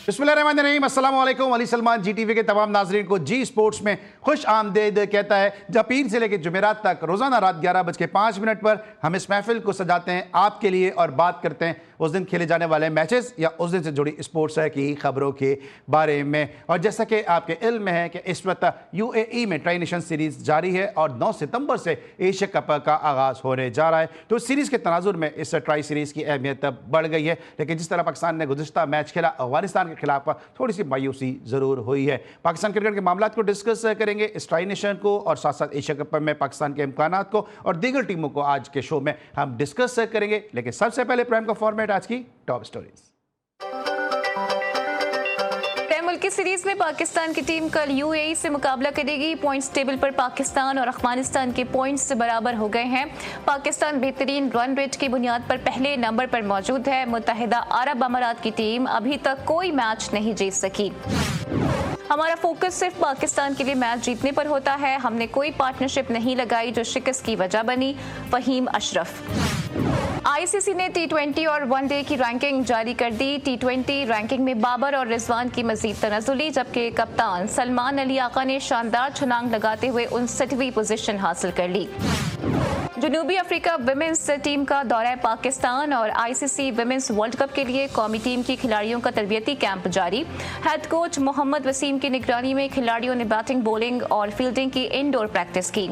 बिस्मिल्लाहिर्रहमानिर्रहीम, अस्सलाम वालेकुम। अली सलमान जी टीवी के तमाम नाजरीन को जी स्पोर्ट्स में खुश आमदेद कहता है, जब पीर से लेकर जुमेरात तक रोजाना रात 11:05 पर हम इस महफिल को सजाते हैं आपके लिए और बात करते हैं उस दिन खेले जाने वाले मैचेस या उस दिन से जुड़ी स्पोर्ट्स की खबरों के बारे में। और जैसा कि आपके इल्म में है कि इस वक्त यूएई में ट्राई नेशन सीरीज जारी है और 9 सितंबर से एशिया कप का आगाज होने जा रहा है। तो इस सीरीज के तनाजुर में इस ट्राई सीरीज की अहमियत बढ़ गई है, लेकिन जिस तरह पाकिस्तान ने गुज़िश्ता मैच खेला अफगानिस्तान के खिलाफ थोड़ी सी मायूसी जरूर हुई है। पाकिस्तान क्रिकेट के मामलों को डिस्कस करेंगे, इस ट्राई नेशन को और साथ साथ एशिया कप में पाकिस्तान के इम्कानात को और दीगर टीमों को आज के शो में हम डिस्कस करेंगे। लेकिन सबसे पहले प्राइम का फॉर्मेट आज की टॉप स्टोरीज। मुल्की सीरीज में पाकिस्तान की टीम कल यूएई से मुकाबला करेगी। पॉइंट्स टेबल पर पाकिस्तान और अफगानिस्तान के पॉइंट्स बराबर हो गए हैं। पाकिस्तान बेहतरीन रन रेट की बुनियाद पर पहले नंबर पर मौजूद है। मुत्तहिदा अरब अमारात की टीम अभी तक कोई मैच नहीं जीत सकी। हमारा फोकस सिर्फ पाकिस्तान के लिए मैच जीतने पर होता है। हमने कोई पार्टनरशिप नहीं लगाई जो शिकस्त की वजह बनी। फहीम अशरफ। आईसीसी ने टी20 और वनडे की रैंकिंग जारी कर दी। टी20 रैंकिंग में बाबर और रिजवान की मजीद तनज़ुली, जबकि कप्तान सलमान अली आका ने शानदार छलांग लगाते हुए 59वीं पोजीशन हासिल कर ली। जनूबी अफ्रीका विमेंस टीम का दौरा पाकिस्तान और आईसीसी विमेंस वर्ल्ड कप के लिए कौमी टीम की खिलाड़ियों का तरबियती कैंप जारी। हेड कोच मोहम्मद वसीम की निगरानी में खिलाड़ियों ने बैटिंग, बॉलिंग और फील्डिंग की इंडोर प्रैक्टिस की।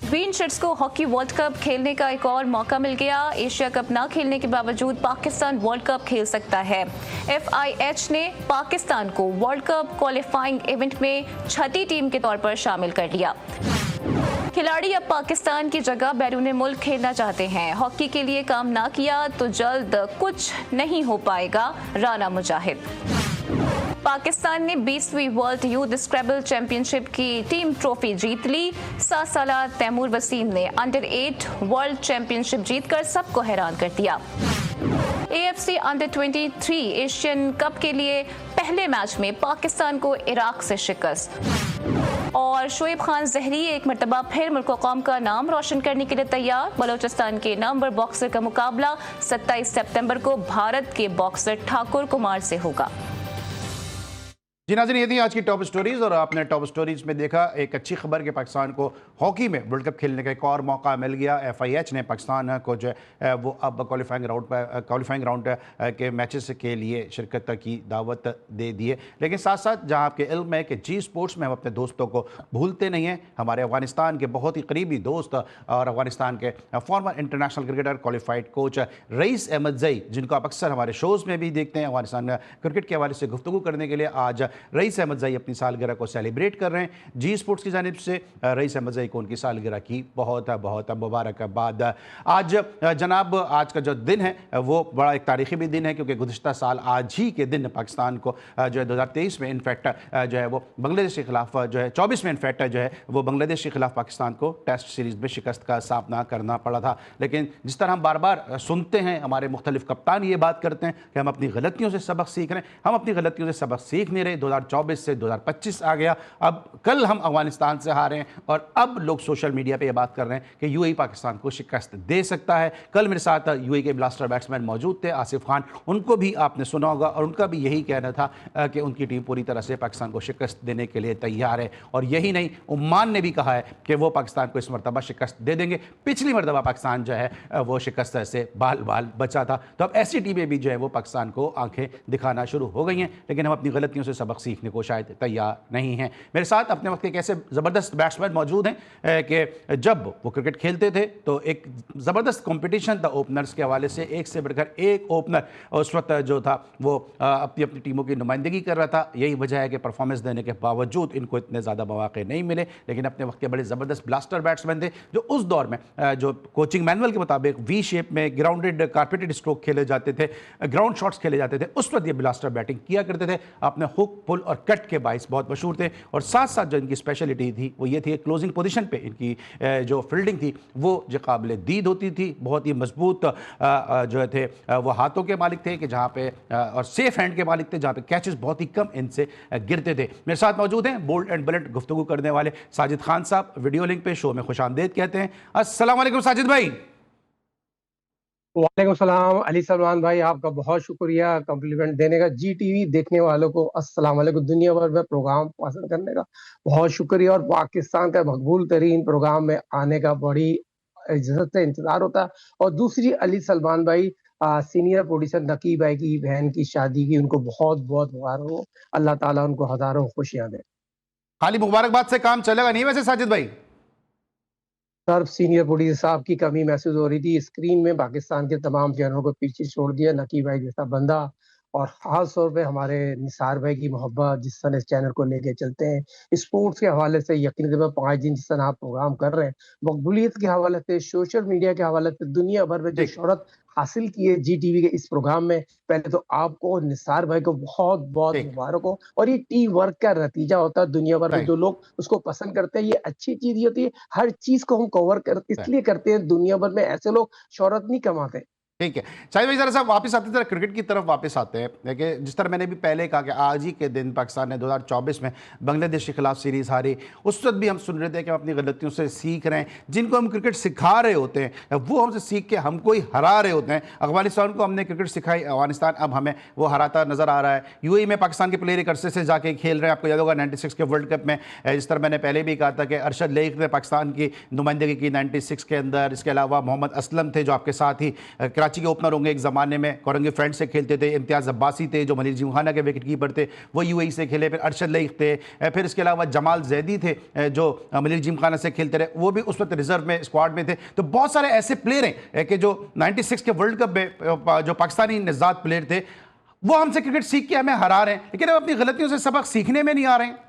ग्रीन शर्ट्स को हॉकी वर्ल्ड कप खेलने का एक और मौका मिल गया। एशिया कप न खेलने के बावजूद पाकिस्तान वर्ल्ड कप खेल सकता है। FIH ने पाकिस्तान को वर्ल्ड कप क्वालिफाइंग इवेंट में छठी टीम के तौर पर शामिल कर लिया। खिलाड़ी अब पाकिस्तान की जगह बैरून मुल्क खेलना चाहते हैं। हॉकी के लिए काम ना किया तो जल्द कुछ नहीं हो पाएगा। राना मुजाहिद। पाकिस्तान ने 20वीं वर्ल्ड यूथ स्क्रैबल चैंपियनशिप की टीम ट्रॉफी जीत ली। 7 साला तैमूर वसीम ने अंडर 8 वर्ल्ड चैंपियनशिप जीतकर सबको हैरान कर दिया। AFC अंडर 23 एशियन कप के लिए पहले मैच में पाकिस्तान को इराक से शिकस्त। और शोएब खान जहरी एक मरतबा फिर मुल्क कौम का नाम रोशन करने के लिए तैयार। बलोचिस्तान के नंबर बॉक्सर का मुकाबला 27 सितंबर को भारत के बॉक्सर ठाकुर कुमार से होगा। जी नाज़रीन, ये थी आज की टॉप स्टोरीज और आपने टॉप स्टोरीज में देखा एक अच्छी खबर कि पाकिस्तान को हॉकी में वर्ल्ड कप खेलने का एक और मौका मिल गया। FIH ने पाकिस्तान को जो है वो अब क्वालिफाइंग राउंड के मैचेस के लिए शिरकत की दावत दे दी है। लेकिन साथ साथ जहां आपके इल्म में कि जी स्पोर्ट्स में हम अपने दोस्तों को भूलते नहीं हैं। हमारे अफगानिस्तान के बहुत ही करीबी दोस्त और अफगानिस्तान के former international cricketer, qualified coach Raees Ahmadzai, जिनको आप अक्सर हमारे शोज़ में भी देखते हैं अफगानिस्तान क्रिकेट के हवाले से गुफ्तगू करने के लिए, आज रईस अहमद जई अपनी सालगिरह को सेलिब्रेट कर रहे हैं। जी स्पोर्ट्स की जानिब से रईस अहमद जई को उनकी सालगिरह की बहुत बहुत मुबारकबाद। आज जनाब, आज का जो दिन है वो बड़ा एक तारीखी भी दिन है, क्योंकि गुज़िश्ता साल आज ही के दिन पाकिस्तान को जो है 2023 में इनफैक्ट जो है वो बांग्लादेश के खिलाफ जो है 24 में इनफैक्ट जो है वो बांग्लादेश के खिलाफ पाकिस्तान को टेस्ट सीरीज में शिकस्त का सामना करना पड़ा था। लेकिन जिस तरह हम बार बार सुनते हैं, हमारे मुख्तलिफ कप्तान ये बात करते हैं कि हम अपनी गलतियों से सबक सीख रहे हैं। हम अपनी गलतियों से सबक सीख नहीं रहे। 2024 से 2025 आ गया। अब कल हम अफगानिस्तान से हारे हैं और अब लोग सोशल मीडिया पे ये बात कर रहे हैं कि यूएई पाकिस्तान को शिकस्त दे सकता है। कल मेरे साथ यूएई के ब्लास्टर बैट्समैन मौजूद थे, आसिफ खान। उनको भी आपने सुना होगा और उनका भी यही कहना था कि उनकी टीम पूरी तरह से पाकिस्तान को शिकस्त देने के लिए तैयार है। और यही नहीं, ओमान ने भी कहा है कि वो पाकिस्तान को इस मरतबा शिकस्त दे देंगे। पिछली मरतबा पाकिस्तान जो है वो शिकस्त से बाल बाल बचा था। तो अब ऐसी टीमें भी जो है वो पाकिस्तान को आंखें दिखाना शुरू हो गई हैं। लेकिन हम अपनी गलतियों से सबक सीखने को शायद तैयार नहीं हैं। मेरे साथ अपने वक्त के ऐसे ज़बरदस्त बैट्समैन मौजूद हैं कि जब वो क्रिकेट खेलते थे तो एक ज़बरदस्त कंपटीशन था ओपनर्स के हवाले से। एक से बढ़कर एक ओपनर उस वक्त जो था वो अपनी अपनी टीमों की नुमाइंदगी कर रहा था। यही वजह है कि परफॉर्मेंस देने के बावजूद इनको इतने ज़्यादा मौके नहीं मिले। लेकिन अपने वक्त के बड़े ज़बरदस्त ब्लास्टर बैट्समैन थे जो उस दौर में जो कोचिंग मैनुअल के मुताबिक वी शेप में ग्राउंडेड कारपेटेड स्ट्रोक खेले जाते थे, ग्राउंड शॉट्स खेले जाते थे, उस वक्त ये ब्लास्टर बैटिंग किया करते थे। अपने हुक, पुल और कट के बाइस बहुत मशहूर थे। और साथ साथ जो इनकी स्पेशलिटी थी वो ये थी, क्लोजिंग पोजीशन पे इनकी जो फील्डिंग थी वो जो काबिल दीद होती थी। बहुत ही मजबूत जो थे वो हाथों के मालिक थे कि जहाँ पे और सेफ हैंड के मालिक थे, जहाँ पे कैचेस बहुत ही कम इनसे गिरते थे। मेरे साथ मौजूद हैं बोल्ड एंड बुलेट गुफ्तगू करने वाले साजिद खान साहब, वीडियो लिंक पे शो में खुशामदीद कहते हैं। अस्सलाम वालेकुम साजिद भाई। वालेकुम सलाम अली सलमान भाई, आपका बहुत शुक्रिया कम्प्लीमेंट देने का। जी टीवी देखने वालों को अस्सलाम वालेकुम। दुनिया भर में प्रोग्राम पसंद करने का बहुत शुक्रिया, और पाकिस्तान का मकबूल तरीन प्रोग्राम में आने का बड़ी इज्जत से इंतजार होता है। और दूसरी, अली सलमान भाई सीनियर प्रोड्यूसर नकी भाई की बहन की शादी की उनको बहुत बहुत मुबारक हो। अल्लाह ताला उनको हजारों खुशियां दे। खाली मुबारकबाद से काम चलेगा नहीं वैसे साजिद भाई? सर, सीनियर प्रोड्यूसर साहब की कमी महसूस हो रही थी। स्क्रीन में पाकिस्तान के तमाम चैनलों को पीछे छोड़ दिया। नकी भाई जैसा बंदा, और खास तौर पे हमारे निसार भाई की मोहब्बत जिस तरह इस चैनल को लेके चलते हैं, स्पोर्ट्स के हवाले से यकीन में 5 दिन जिस तरह आप प्रोग्राम कर रहे हैं, मकबूलियत के हवाले से, सोशल मीडिया के हवाले से, दुनिया भर में जो ठीक शोहरत हासिल की है जी टीवी के इस प्रोग्राम में, पहले तो आपको और निसार भाई को बहुत बहुत ठीक। मुबारक हो। और ये टीम वर्क का नतीजा होता है। दुनिया भर में सही जो लोग उसको पसंद करते हैं, ये अच्छी चीज ये होती है। हर चीज को हम कवर कर सही। इसलिए करते हैं, दुनिया भर में ऐसे लोग शोहरत नहीं कमाते। ठीक है शाहिद भाई, जरा सा वापस आते हैं, क्रिकेट की तरफ वापस आते हैं। देखिए, जिस तरह मैंने भी पहले कहा कि आज ही के दिन पाकिस्तान ने 2024 में बांग्लादेश के खिलाफ सीरीज हारी। उस वक्त भी हम सुन रहे थे कि हम अपनी गलतियों से सीख रहे हैं। जिनको हम क्रिकेट सिखा रहे होते हैं वो हमसे सीख के हमको ही हरा रहे होते हैं। अफगानिस्तान को हमने क्रिकेट सिखाई, अफगानिस्तान अब हमें वो हराता नजर आ रहा है। यूएई में पाकिस्तान के प्लेयर एक अरसे से जाके खेल रहे हैं। आपको याद होगा 96 के वर्ल्ड कप में, जिस तरह मैंने पहले भी कहा था कि अरशद लईक ने पाकिस्तान की नुमाइंदगी की 96 के अंदर। इसके अलावा मोहम्मद असलम थे जो आपके साथ ही कराची के ओपनर होंगे, एक ज़माने में कोरंगी फ्रेंड से खेलते थे। इम्तियाज़ अब्बासी थे जो मलिक जिमखाना के विकेट कीपर थे, वो यूएई से खेले। फिर अरशद लईक थे, फिर इसके अलावा जमाल जैदी थे जो मलिक जिमखाना से खेलते रहे, वो भी उस वक्त रिजर्व में स्क्वाड में थे। तो बहुत सारे ऐसे प्लेयर हैं कि जो 96 के वर्ल्ड कप में जो पाकिस्तानी निजात प्लेयर थे वो हमसे क्रिकेट सीख के हमें हरा रहे हैं, लेकिन अब अपनी गलतियों से सबक सीखने में नहीं आ रहे हैं।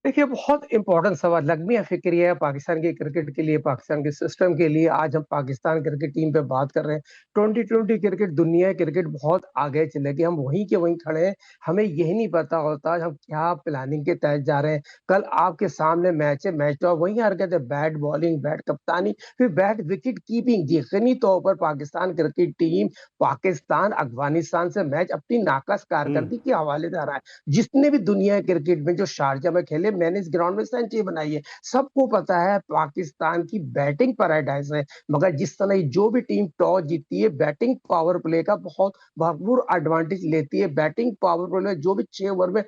देखिए, बहुत इंपॉर्टेंट सवाल, लगमी फिक्रिया है पाकिस्तान के क्रिकेट के लिए, पाकिस्तान के सिस्टम के लिए। आज हम पाकिस्तान क्रिकेट टीम पे बात कर रहे हैं। 2020 क्रिकेट, दुनिया क्रिकेट बहुत आगे चले गई, हम वहीं के वहीं खड़े हैं। हमें यही नहीं पता होता हम क्या प्लानिंग के तहत जा रहे हैं। कल आपके सामने मैच है, मैच तो आप वहीं हार गए थे। बैट बॉलिंग, बैट कप्तानी, फिर बैट विकेट कीपिंग। यकीनी तौर पर पाकिस्तान क्रिकेट टीम पाकिस्तान अफगानिस्तान से मैच अपनी नाकस कारकर्दगी के हवाले से आ रहा है। जितने भी दुनिया क्रिकेट में जो शारजा में खेले, मैंने इस ग्राउंड में सेंचुरी बनाई है। सबको पता है पाकिस्तान की बैटिंग पैराडाइज है, मगर जिस तरह जो भी टीम टॉस जीतती है, बैटिंग पावर प्ले का बहुत भरपूर एडवांटेज लेती है। बैटिंग पावर प्ले में जो भी 6 ओवर में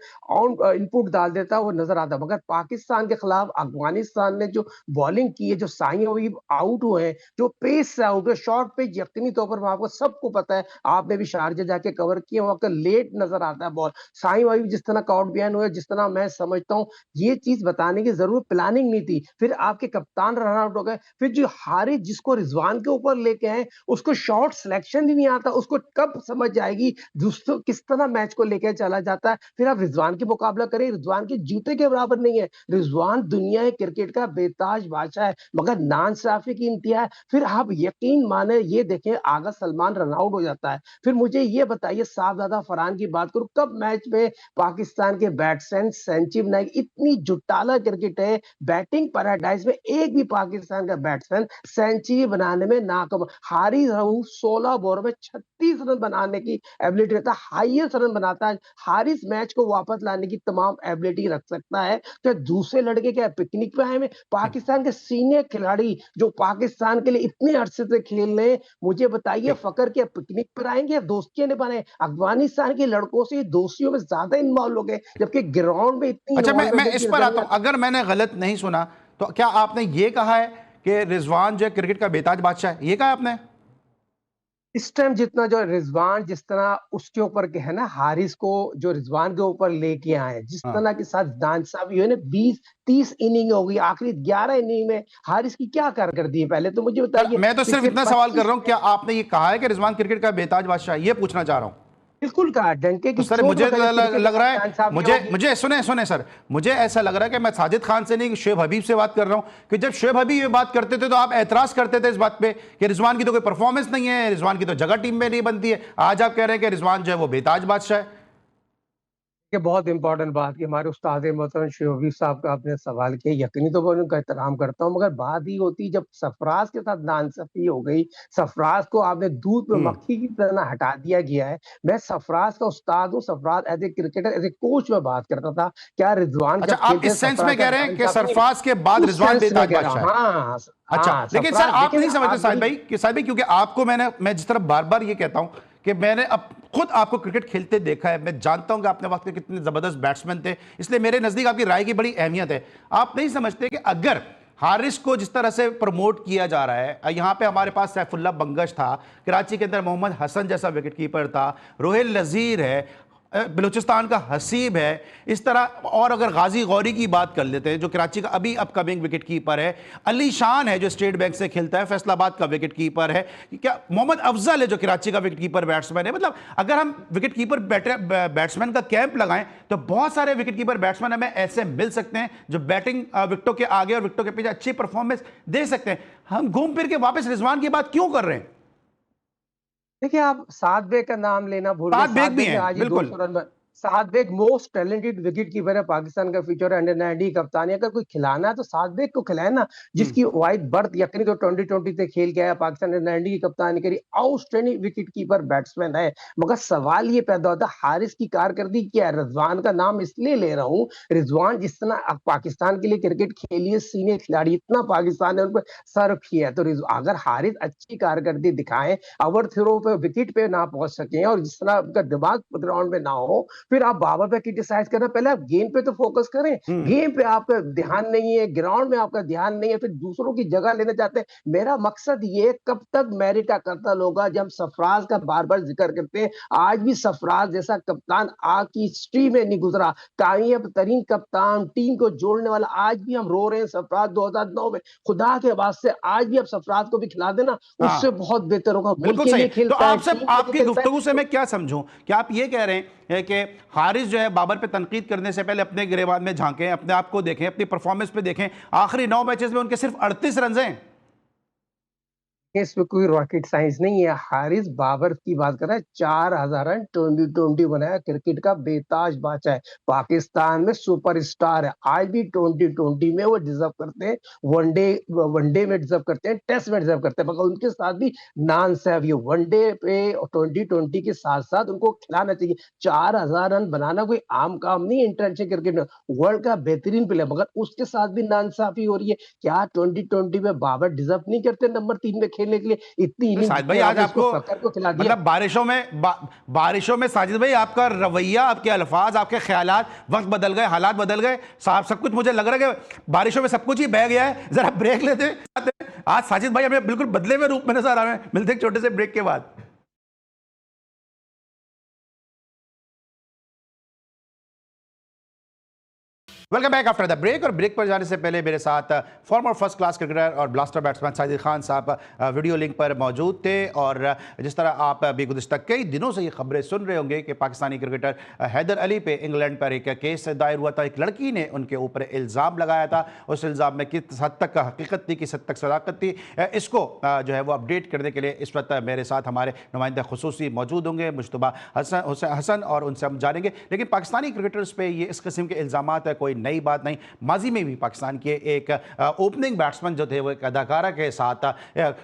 इनपुट डाल देता है वो नजर आता है। मगर पाकिस्तान के खिलाफ अफगानिस्तान ने जो बॉलिंग की है, जो साई अयूब आउट हुए हैं, जो पेस से आउट हुए, शॉर्ट पे यकीनी तौर पर आपको सबको पता है, आपने भी शारजा जाके कवर किया, वहां का लेट नजर आता है बॉल। साई अयूब जिस तरह का आउट बयान हुआ, जिस तरह मैं समझता हूँ ये चीज बताने की जरूर प्लानिंग नहीं थी। फिर आपके कप्तान रन आउट हो गए। फिर जो हारे जिसको रिजवान के ऊपर लेके आए, उसको शॉट सिलेक्शन ही नहीं आता, उसको कब समझ आएगी दोस्तों किस तरह मैच को लेकर चला जाता है। फिर आप रिजवान की मुकाबला करें, रिजवान के जूते के बराबर नहीं है। रिजवान दुनिया क्रिकेट का बेताज बादशाह है, मगर नाइंसाफी की इंतहा है। फिर आप यकीन माने, ये देखें आगा सलमान रन आउट हो जाता है। फिर मुझे ये बताइए, साहबजादा फरहान की बात करूं, कब मैच में पाकिस्तान के बैट्समैन सेंचुरी बनाई? इतनी जुटाला क्रिकेट है, बैटिंग पैराडाइज में एक भी पाकिस्तान का बैट्समैन सेंचुरी बनाने में नाकाम। हारिस राऊफ 16 ओवर में 36 रन बनाने की एबिलिटी रखता है, हाईएस्ट रन बनाता है। हारिस मैच को वापस लाने की तमाम एबिलिटी रख सकता है। तो दूसरे लड़के क्या पिकनिक पे आए हैं? पाकिस्तान के सीनियर खिलाड़ी जो पाकिस्तान के लिए इतने अरसे से खेल रहे हैं, मुझे बताइए फकर के पिकनिक पर आएंगे या दोस्तियां निभाने? अफगानिस्तान के लड़कों से दोस्तियों में ज्यादा इन्वॉल्व हो गए, जबकि ग्राउंड में इतनी अच्छा, मैं इस पर आता हूं। अगर मैंने गलत नहीं सुना तो क्या आपने ये कहा है कि रिजवान जो है क्रिकेट का बेताज बादशाह है, ये कहा आपने? इस टाइम जितना जो रिजवान जिस तरह उसके ऊपर के है ना, हारिस को जो रिजवान के ऊपर लेके आए, जिस हाँ। तरह के साथ दानसावी है ना, 20-30 इनिंग हो गई, आखिरी 11 इनिंग में हारिस की क्या कारकर्दगी है? पहले तो मुझे बताइए। मैं तो सिर्फ इतना सवाल कर रहा हूं, क्या आपने ये कहा है कि रिजवान क्रिकेट का बेताज बादशाह है? ये पूछना चाह रहा हूं। बिल्कुल कहा, डंके तो की सर चोट मुझे वगैरह लग रहा है, इंसान मुझे साहब मुझे सुने सर, मुझे ऐसा लग रहा है कि मैं साजिद खान से नहीं, शुएब हबीब से बात कर रहा हूं कि जब शुएब हबीब ये बात करते थे तो आप एतराज करते थे इस बात पे कि रिजवान की तो कोई परफॉर्मेंस नहीं है, रिजवान की तो जगह टीम में नहीं बनती है। आज आप कह रहे हैं कि रिजवान जो है वो बेताज बादशाह है। ये बहुत इंपॉर्टेंट बात कि हमारे उस्ताद मोहतरम शोबी साहब का आपने सवाल किया, यकीनी तो मैं उनका एहतराम करता हूँ, मगर बात ही होती जब सरफराज के साथ नाइंसाफी हो गई, सरफराज को आपने दूध में हम्म। मक्खी की तरह हटा दिया गया है। मैं सरफराज का उस्ताद हूँ, Sarfaraz as a cricketer, as a coach में बात करता था। क्या रिजवान अच्छा, जब आप खेलते इस सेंस सरफराज में के कह साथ रहे हैं कि नाइंसाफी नहीं, सरफराज के बाद उस रिजवान सेंस में बेताज कह रहा हूँ। बादशाह है। हाँ अच्छा, हाँ, लेकिन सर सरफराज आप देखिए नहीं ना, समझते आप साहिल मेरी भाई कि साहिल भाई, क्योंकि आपको मैं जिस तरह बार बार ये कहता हूं कि मैंने अब खुद आपको क्रिकेट खेलते देखा है, मैं जानता हूं कि आपने वक्त के कितने जबरदस्त बैट्समैन थे, इसलिए मेरे नजदीक आपकी राय की बड़ी अहमियत है। आप नहीं समझते कि अगर हारिस को जिस तरह से प्रमोट किया जा रहा है, यहां पे हमारे पास सैफुल्लाह बंगश था, कराची के अंदर मोहम्मद हसन जैसा विकेट कीपर था, रोहिल नजीर है, बलूचिस्तान का हसीब है, इस तरह, और अगर गाजी गौरी की बात कर लेते हैं जो कराची का अभी अपकमिंग विकेट कीपर है, अली शान है जो स्टेट बैंक से खेलता है, फैसलाबाद का विकेट कीपर है, क्या मोहम्मद अफजल है जो कराची का विकेट कीपर बैट्समैन है। मतलब अगर हम विकेट कीपर बैट्समैन का कैंप लगाएं तो बहुत सारे विकेट कीपर बैट्समैन हमें ऐसे मिल सकते हैं जो बैटिंग विकेटों के आगे और विकेटों के पीछे अच्छी परफॉर्मेंस दे सकते हैं। हम घूम फिर के वापस रिजवान की बात क्यों कर रहे हैं? देखिए, आप सात बेग का नाम लेना भूल गए। सात सात बेग भी बेग ने हैं, आज ही बिल्कुल। 200 रन बन सात बेग मोस्ट टैलेंटेड विकेट कीपर है पाकिस्तान का, फ्यूचर अंडर 90 कप्तान है। अगर कोई खिलाना है तो सात बेग को खिलाए ना, हम्म। जिसकी वाइड बर्थ यकीनी तो 2020 से खेल के आया, पाकिस्तान अंडर 90 की कप्तानी करी, आउटस्टैंडिंग विकेट कीपर बैट्समैन है। मगर सवाल ये पैदा होता है हारिस की कारकिर्दी क्या है। रिजवान का नाम इसलिए ले रहा हूँ, रिजवान जिस तरह पाकिस्तान के लिए क्रिकेट खेली है, सीनियर खिलाड़ी इतना पाकिस्तान ने उन पर सर्व किया है, तो अगर हारिस अच्छी कारकिर्दी दिखाए, ओवर थ्रो पे विकेट पे ना पहुंच सके और जिस तरह उनका दिमाग ग्राउंड में ना हो, फिर आप बाबर पे क्रिटिसाइज करना, पहले आप गेम पे तो फोकस करें। हम्म। गेम पे आपका ध्यान नहीं है, ग्राउंड में आपका ध्यान नहीं है, फिर दूसरों की जगह लेना चाहते हैं। मेरा मकसद ये, कब तक मैरी का कत्ल होगा जब हम सरफराज का बार बार जिक्र करते हैं। आज भी सरफराज जैसा कप्तान आग की हिस्ट्री में नहीं गुजरा, कामयाब तरीन कप्तान, टीम को जोड़ने वाला। आज भी हम रो रहे हैं सरफराज 2009 में, खुदा के वास्ते आज भी आप सरफराज को भी खिला देना, उससे हाँ, बहुत बेहतर होगा। मुल्क बिल्कुल के सही। लिए तो खेलता है, आपसे, टीम के लिए आपकी खेलता है। गुफ्तगू से मैं क्या समझूं, क्या आप ये कह रहे हैं कि हारिस जो है बाबर पे तनकीद करने से पहले अपने गिरेबान में झांकें, अपने आप को देखें, अपनी परफॉर्मेंस पे देखें, आखिरी 9 मैचेस में उनके सिर्फ 38 रन हैं। इसमें कोई रॉकेट साइंस नहीं है। हारिस बाबर की बात कर रहा है, 4,000 रन 2020 बनाया, क्रिकेट का बेताज बादशाह है, पाकिस्तान में सुपरस्टार है। आज भी 2020 में वो डिजर्व करते हैं, वनडे में डिजर्व करते हैं, टेस्ट में डिजर्व करते हैं, मगर उनके साथ भी नाइंसाफी वनडे पे 2020 के साथ साथ उनको खिलाना चाहिए। 4,000 रन बनाना कोई आम काम नहीं है इंटरनेशनल क्रिकेट में, वर्ल्ड का बेहतरीन प्लेयर, मगर उसके साथ भी नाइंसाफी हो रही है। क्या 2020 में बाबर डिजर्व नहीं करते नंबर 3 में खेलने के लिए? इतनी तो इनिंग साजिद भाई, जितने आज आपने इसको आपको फकर को खिला दिया। मतलब बारिशों में साजिद भाई आपका रवैया, आपके अल्फाज, आपके ख्यालात, वक्त बदल गए, हालात बदल गए साहब, सब कुछ मुझे लग रहा है कि बारिशों में सब कुछ ही बह गया है। जरा ब्रेक लेते हैं। आज साजिद भाई हमें बिल्कुल बदले में रूप में नजर आ रहे हैं। मिलते हैं एक छोटे से ब्रेक के बाद। Welcome back after the break. और ब्रेक पर जाने से पहले मेरे साथ फॉर्मर फर्स्ट क्लास क्रिकेटर और ब्लास्टर बैट्समैन साजिद खान साहब वीडियो लिंक पर मौजूद थे। और जिस तरह आप अभी गुज़िश्ता कई दिनों से ये खबरें सुन रहे होंगे कि पाकिस्तानी क्रिकेटर हैदर अली पे इंग्लैंड पर एक केस दायर हुआ था, एक लड़की ने उनके ऊपर इल्ज़ाम लगाया था। उस इल्ज़ाम में किस हद तक हकीकत थी, किस हद तक सदाकत थी, इसको जो है वो अपडेट करने के लिए इस वक्त मेरे साथ हमारे नुमाइंदा खुसूसी मौजूद होंगे, मुश्तबा हसन, और उनसे हम जानेंगे। लेकिन पाकिस्तानी क्रिकेटर्स पे ये इस किस्म के इल्ज़ामात कोई नई बात नहीं। माजी में भी पाकिस्तान के एक ओपनिंग बैट्समैन जो थे वो एक अदाकारा के साथ